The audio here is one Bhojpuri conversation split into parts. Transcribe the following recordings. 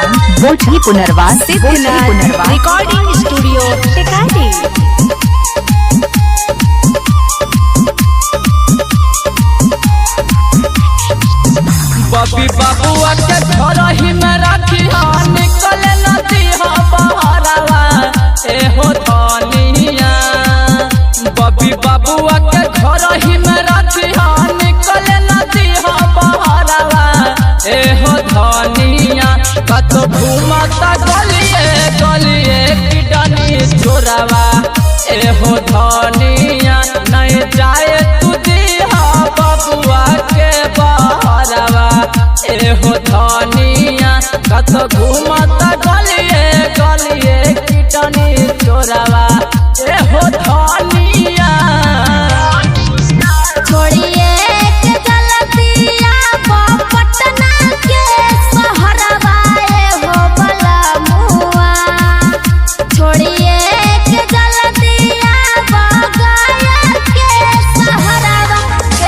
एवं बोझी पुनर्वास रिकॉर्डिंग स्टूडियो टेकाली। बबी बबुआ के घर ही में रखी निकल नदी बहरवा एहो धनिया। बबी बबुआ के घर ही में रखी निकल नदी बहरवा एहो धनिया। कत घूमता गलिए गलिए किडनी चोरवा एहो धनिया। नहीं जाए तू दिहा बबुआ के बहरवा एहो धनिया। कत घूमता गलिए गलिए किडनी चोरवा एहो धनिया। छोड़िए के जलतिया पटना के सहरवा एहो बलमुआ। छोड़िए के जलतिया गया के सहरवा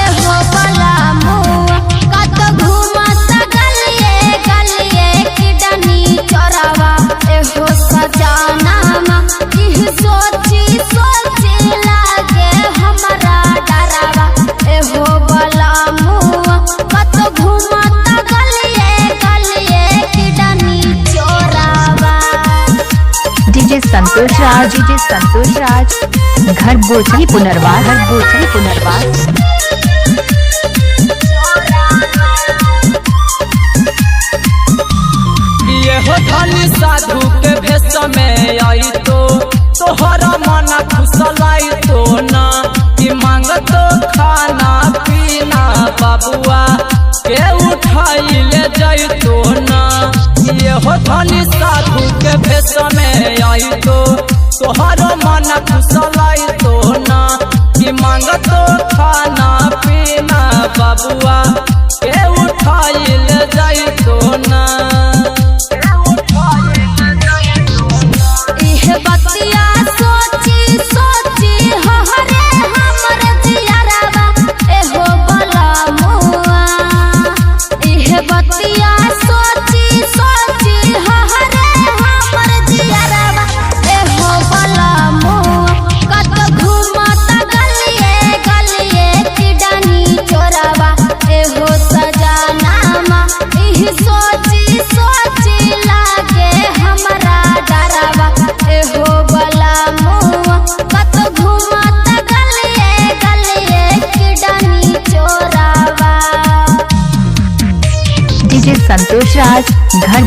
एहो बलमुआ। कत घूमता गलिए गलिए किडनी चोरवा एहो सजनामा। इह सोची सोची लागे हमरा डरवा एहो बलमुआ। कत घूमता गलिए गलिए किडनी चोरवा। डीजे संतोष राज घर बोझी पुनर्वास ये हो धनी साधु के भेष में आई तो तोहरा मन खुशलाई तो ना कि मांगतो खाना पीना बबुआ के उठाई ले जाई तो ना। ये हो धनी साधु के भेष में आई तो तोहरा मन खुशलाई तो ना कि मांगतो खाना पीना बबुआ के उठाई ले जाई तो ना। इह बतिया सोची सोची हरे हमर जियरवा एहो बलमुआ। इह बतिया सोची सोची हरे हमर जियरवा एहो बलमुआ। कत घूमता गलिए गलिए किडनी चोरवा एहो सजनामा। इह सोची सोची लागे हमरा डरवा एहो बलमुआ। कत घूमता गलिए गलिए किडनी चोरवा। डीजे संतोष राज घर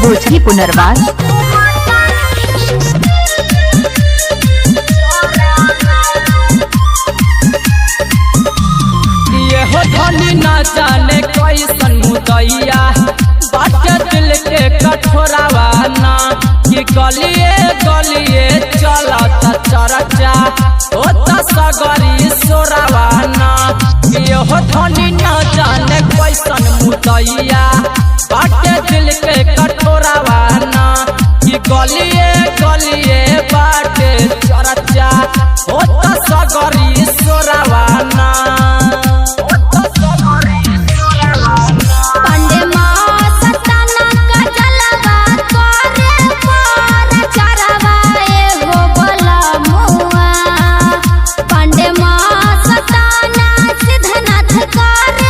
बोझी पुनर्वास ये हो धनी ना जाने कैसन मुदैया बाटे दिल के कठोरावा ना कि गलिए गलिए चलता चर्चा होता सगरी सोरावा ना। ये हो धनी ना जाने कैसन मुदैया बाटे दिल के कठोरावा ना कि गलिए गलिए बाटे चर्चा होता सगरी सोरावा ना। पंडे माँ सताना का जलवा करे पर चरवा एहो बलमुआ। पंडे माँ सताना सिद्धनाथ कर